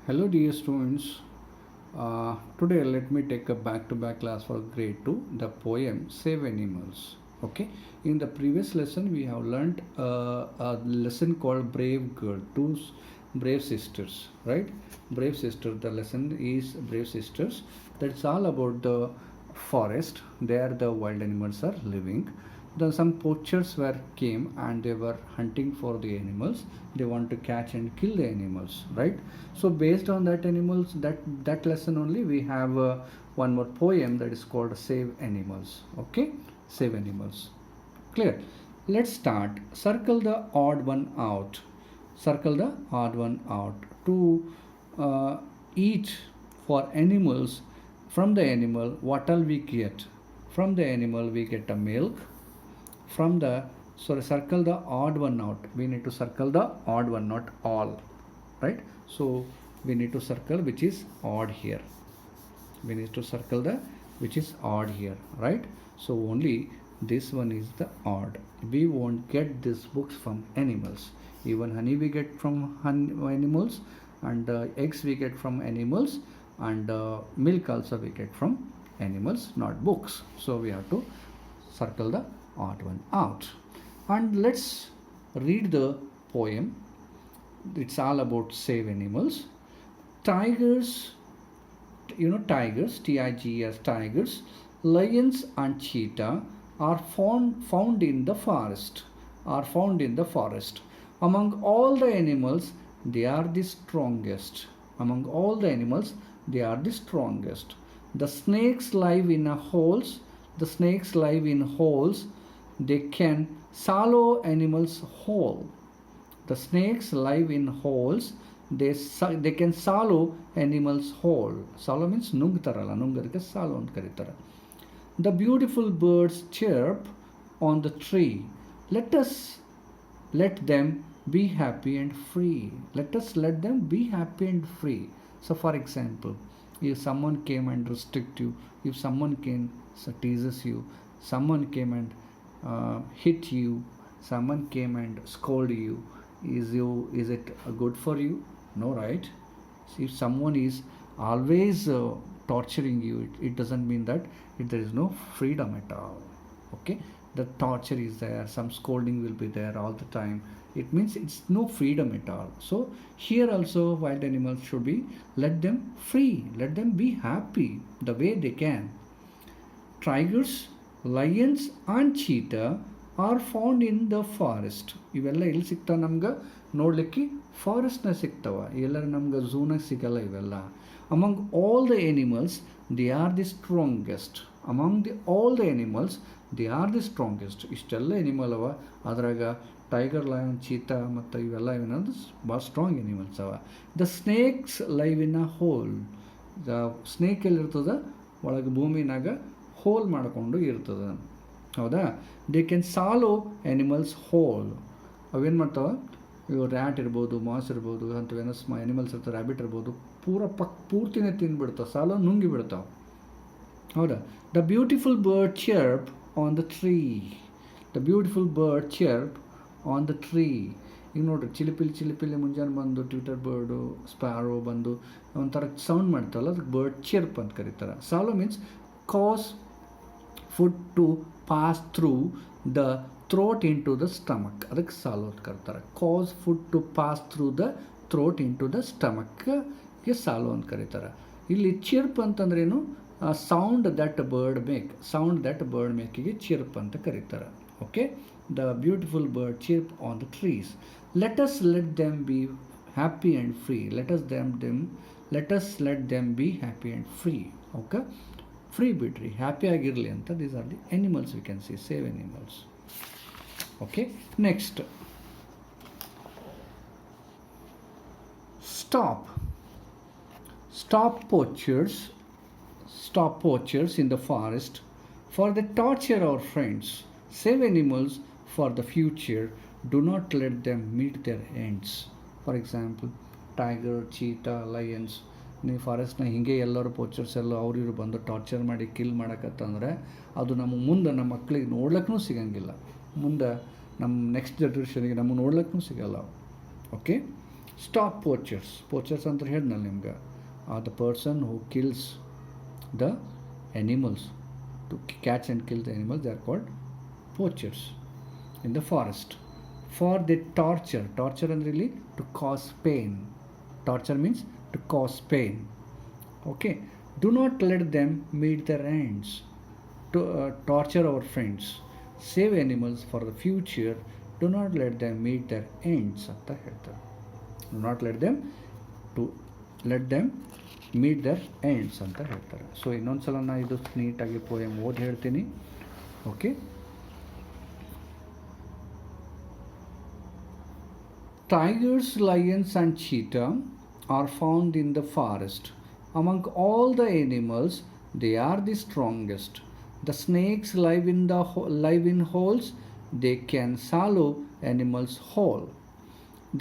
Hello, dear students. Today, let me take a back-to-back class for grade 2, the poem Save Animals. Okay, in the previous lesson, we have learned a lesson called Brave Girl, brave sisters, right? Brave sister, the lesson is Brave Sisters. That's all about the forest. There, the wild animals are living. Then some poachers were came and they were hunting for the animals. They want to catch and kill the animals, right? So based on that animals, that lesson only, we have one more poem that is called Save Animals. Okay, Save Animals. Clear? Let's start. Circle the odd one out. Circle the odd one out. To eat for animals, from the animal, what all we get? From the animal, we get a milk. From the, sorry, circle the odd one out. We need to circle the odd one, not all, right? So we need to circle which is odd here. We need to circle the which is odd here, right? So only this one is the odd. We won't get these books from animals. Even honey we get from animals, and eggs we get from animals, and milk also we get from animals, not books. So we have to circle the odd one out. And let's read the poem. It's all about save animals. Tigers, tigers, Tigers, tigers, lions and cheetah are found in the forest. Are found in the forest. Among all the animals, they are the strongest. Among all the animals, they are the strongest. The snakes live in holes. The snakes live in holes. They can swallow animals whole. The snakes live in holes. They can swallow animals whole. Swallow means ನುಂಗ್ತಾರಲ್ಲ, ನುಂಗೋದಕ್ಕೆ swallow ಅಂತ ಕರೀತಾರೆ. The beautiful birds chirp on the tree. Let them be happy and free. Let them be happy and free. So for example, if someone came and restrict you, if someone came teases you, someone came and hit you, someone came and scold you, is it good for you? No, right? If someone is always torturing you, it doesn't mean that there is no freedom at all. Okay, the torture is there, some scolding will be there all the time. It means it's no freedom at all. So here also wild animals should be, let them free, let them be happy the way they can. Tigers, lions and cheetah are found in the forest. ಇವೆಲ್ಲ ಎಲ್ಲಿ ಸಿಗ್ತಾವೆ ನಮ್ಗೆ ನೋಡಲಿಕ್ಕೆ? ಫಾರೆಸ್ಟ್ನ ಸಿಗ್ತಾವ. ಇವೆಲ್ಲ ನಮ್ಗೆ ಝೂನಾಗ ಸಿಗಲ್ಲ ಇವೆಲ್ಲ. Among all the animals they are the strongest. Among all the animals they are the strongest. ಇಷ್ಟೆಲ್ಲ ಎನಿಮಲ್ ಅವ, ಅದ್ರಾಗ ಟೈಗರ್, ಲಯನ್, ಚೀತಾ ಮತ್ತು ಇವೆಲ್ಲ ಏನಂದ್ರೆ ಭಾಳ ಸ್ಟ್ರಾಂಗ್ ಎನಿಮಲ್ಸ್ ಅವ. The snakes live in a hole. The snake ಎಲ್ಲಿರ್ತದೆ? ಒಳಗೆ ಭೂಮಿನಾಗ ಹೋಲ್ ಮಾಡಿಕೊಂಡು ಇರ್ತದೆ, ಹೌದಾ? They can swallow animals hole. ಅವೇನು ಮಾಡ್ತಾವೆ? ಇವು ರ್ಯಾಟ್ ಇರ್ಬೋದು, ಮಾಸ್ ಇರ್ಬೋದು, ಅಂಥವೇನೋ ಆ್ಯನಿಮಲ್ಸ್ ಇರ್ತಾವೆ, ರ್ಯಾಬಿಟ್ ಇರ್ಬೋದು, ಪೂರ್ತಿನೇ ತಿಂದುಬಿಡ್ತಾವೆ, ಸಾಲೋ ನುಂಗಿ ಬಿಡ್ತಾವೆ, ಹೌದಾ? The beautiful bird chirp on the tree. The beautiful bird chirp on the tree. ಈಗ ನೋಡ್ರಿ, ಚಿಲಿಪಿಲಿ ಮುಂಜಾನೆ ಬಂದು ಟ್ವಿಟರ್ ಬರ್ಡು, ಸ್ಪ್ಯಾರೋ ಬಂದು ಒಂಥರ ಸೌಂಡ್ ಮಾಡ್ತಾವಲ್ಲ, ಅದಕ್ಕೆ ಬರ್ಡ್ ಚರ್ಪ್ ಅಂತ ಕರೀತಾರೆ. Swallow means cause food to pass through the throat into the stomach. ಅದಕ್ಕೆ ಸಾಲೋ ಅಂತ ಕರೀತಾರೆ. Cause food to pass through the throat into the ಸ್ಟಮಕ್ಗೆ ಸಾಲೋ ಅಂತ ಕರೀತಾರೆ. ಇಲ್ಲಿ ಚಿರ್ಪ್ ಅಂತಂದ್ರೇನು? Sound that bird make. Sound that bird ಮೇಕಿಗೆ chirp ಅಂತ ಕರೀತಾರೆ. Okay, the beautiful bird chirp on the trees. Let them be happy and free. Let them be happy and free. Okay, free ಬಿಡ್ರಿ, happy ಆಗಿರಲಿ ಅಂತ. These are the animals we can see, save animals. Okay, next. Stop poachers in the forest, for they torture our friends. Save animals for the future. Do not let them meet their ends. For example, tiger, cheetah, lions. ನೀವು ಫಾರೆಸ್ಟ್ನ ಹಿಂಗೆ ಎಲ್ಲರೂ poachers ಎಲ್ಲ ಅವ್ರು ಬಂದು torture ಮಾಡಿ kill ಮಾಡೋಕ್ಕತ್ತಂದ್ರೆ ಅದು ಮುಂದೆ ನಮ್ಮ ಮಕ್ಕಳಿಗೆ ನೋಡ್ಲಿಕ್ಕೂ ಸಿಗಂಗಿಲ್ಲ. ಮುಂದೆ ನಮ್ಮ ನೆಕ್ಸ್ಟ್ ಜನ್ರೇಷನ್ಗೆ ನಮಗೆ ನೋಡ್ಲಿಕ್ಕೂ ಸಿಗಲ್ಲ. ಓಕೆ, ಸ್ಟಾಪ್ ಪೋಚರ್ಸ್ ಅಂತ ಹೇಳಿದ್ನಲ್ಲ ನಿಮ್ಗೆ the person who kills the animals, to catch and kill the animals, they are called poachers in the forest. For they torture and really to cause pain. Torture means to cause pain. Okay, do not let them meet their ends. To torture our friends, save animals for the future, do not let them meet their ends ಅಂತ ಹೇಳ್ತಾರೆ. Do not let them meet their ends ಅಂತ ಹೇಳ್ತಾರೆ. So ಇನ್ನೊಂದ್ಸಲ ನಾನು ಇದು ನೀಟಾಗಿ poem ಓದಿ ಹೇಳ್ತೀನಿ. Okay, tigers, lions and cheetah are found in the forest. Among all the animals, they are the strongest. The snakes live in holes, they can swallow animals whole.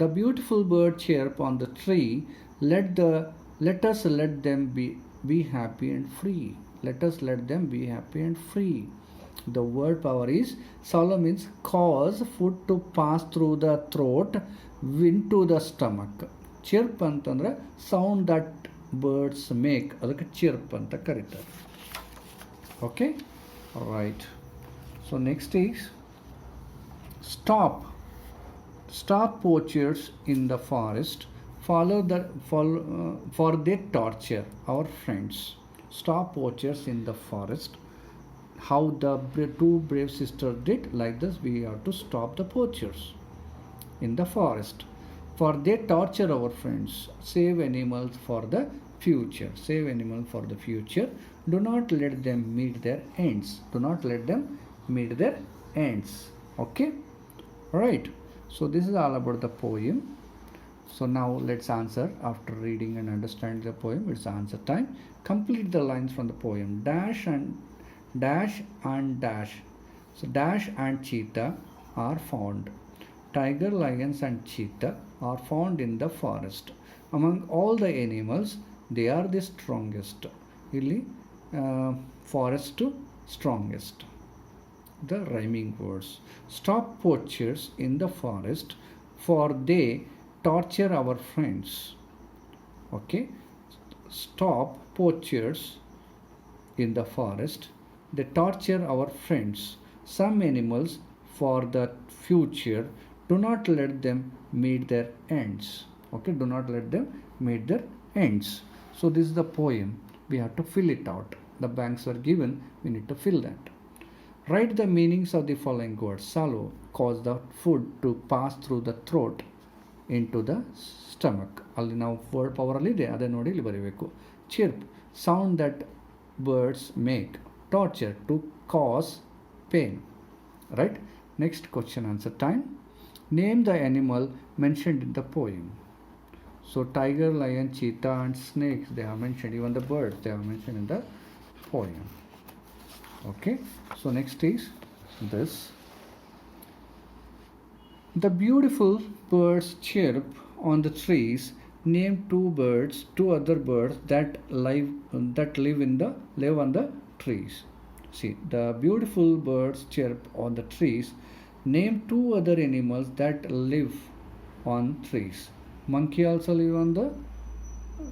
The beautiful bird chirp on the tree, let us let them be happy and free. Let us let them be happy and free. The word power is swallow means cause food to pass through the throat into the stomach. Chirp ಅಂತಂದ್ರೆ sound that birds make, ಅದಕ್ಕೆ chirp ಅಂತ ಕರೀತಾರೆ. Okay, right. So next is stop poachers in the forest, for they torture our friends. Stop poachers in the forest. How the two brave sisters did, like this we have to stop the poachers in the forest, for they torture our friends. Save animals for the future. Do not let them meet their ends. Okay, right. So this is all about the poem. So now let's answer. After reading and understanding the poem, it's answer time. Complete the lines from the poem. Dash and dash. So dash and cheetah are found. Tiger, lions and cheetah are found in the forest. Among all the animals, they are the strongest. Really, forest strongest. The rhyming words. Stop poachers in the forest, for they torture our friends. Okay, stop poachers in the forest, they torture our friends. Some animals for the future, do not let them meet their ends. Okay, do not let them meet their ends. So this is the poem, we have to fill it out. The blanks are given, we need to fill that. Write the meanings of the following words. Swallow, cause the food to pass through the throat into the stomach. ಅಲ್ಲಿ ನಾವು word ಪವರಲ್ಲಿ ಇದೆ, ಅದೇ ನೋಡಿ ಇಲ್ಲಿ ಬರೀಬೇಕು. Chirp, sound that birds make. Torture, to cause pain. Right. Next question answer time. Name the animal mentioned in the poem. So tiger, lion, cheetah and snakes, they are mentioned. Even the birds, they are mentioned in the poem. Okay, so next is this. The beautiful birds chirp on the trees. Name two other birds that live on the trees. See, the beautiful birds chirp on the trees. Name two other animals that live on trees. Monkey also live on the,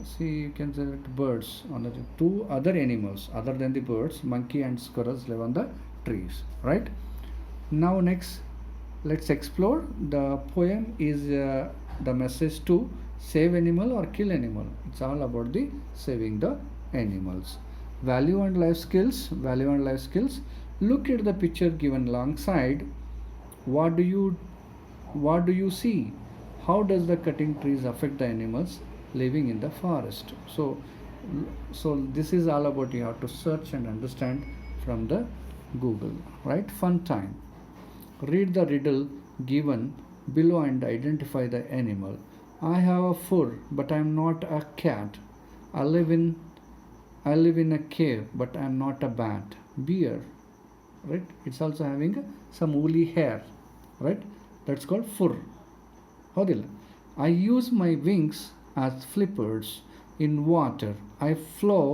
see, you can select birds on the two other animals other than the birds. Monkey and squirrels live on the trees, right? Now next, let's explore. The poem is the message to save animal or kill animal. It's all about the saving the animals. Value and life skills. Look at the picture given alongside. What do you see? How does the cutting trees affect the animals living in the forest? So this is all about, you have to search and understand from the Google, right? Fun time. Read the riddle given below and identify the animal. I have a fur, but I am not a cat. I live in a cave, but I am not a bat. Bear, right? It's also having some woolly hair, right? That's called fur. ಹೌದಿಲ್ಲ. I use my wings as flippers in water. I flow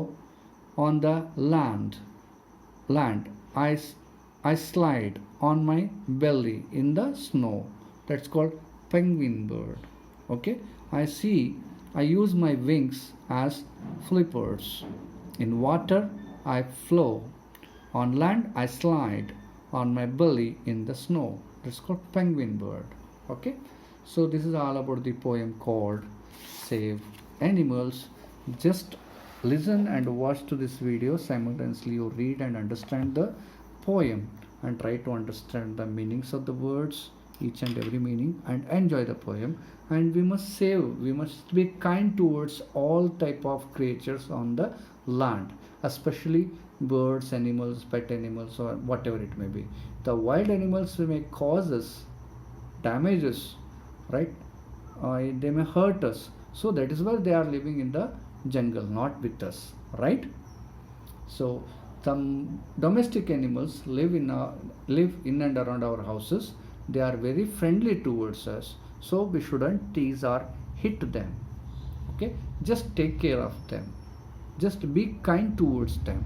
on the land. I slide on my belly in the snow. That's called penguin bird. Okay, I use my wings as flippers. In water, I flow. On land, I slide on my belly in the snow. That's called penguin bird. Okay, so this is all about the poem called Save Animals. Just listen and watch to this video simultaneously. You read and understand the poem and try to understand the meanings of the words, each and every meaning, and enjoy the poem. And we must be kind towards all type of creatures on the land, especially birds, animals, pet animals, or whatever it may be. The wild animals may cause us damages, right? They may hurt us, so that is why they are living in the jungle, not with us, right? So some domestic animals live in and around our houses. They are very friendly towards us, so we shouldn't tease or hit them. Okay, just take care of them, just be kind towards them.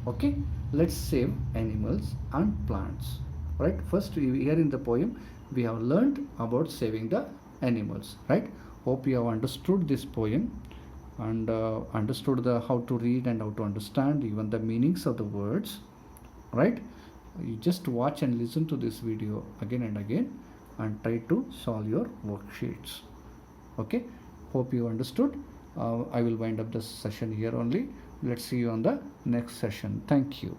Okay, let's save animals and plants. Right, first here in the poem we have learned about saving the animals, right? Hope you have understood this poem and understood the how to read and how to understand even the meanings of the words, right? You just watch and listen to this video again and again and try to solve your worksheets. Okay, hope you understood. I will wind up this session here only. Let's see you on the next session. Thank you.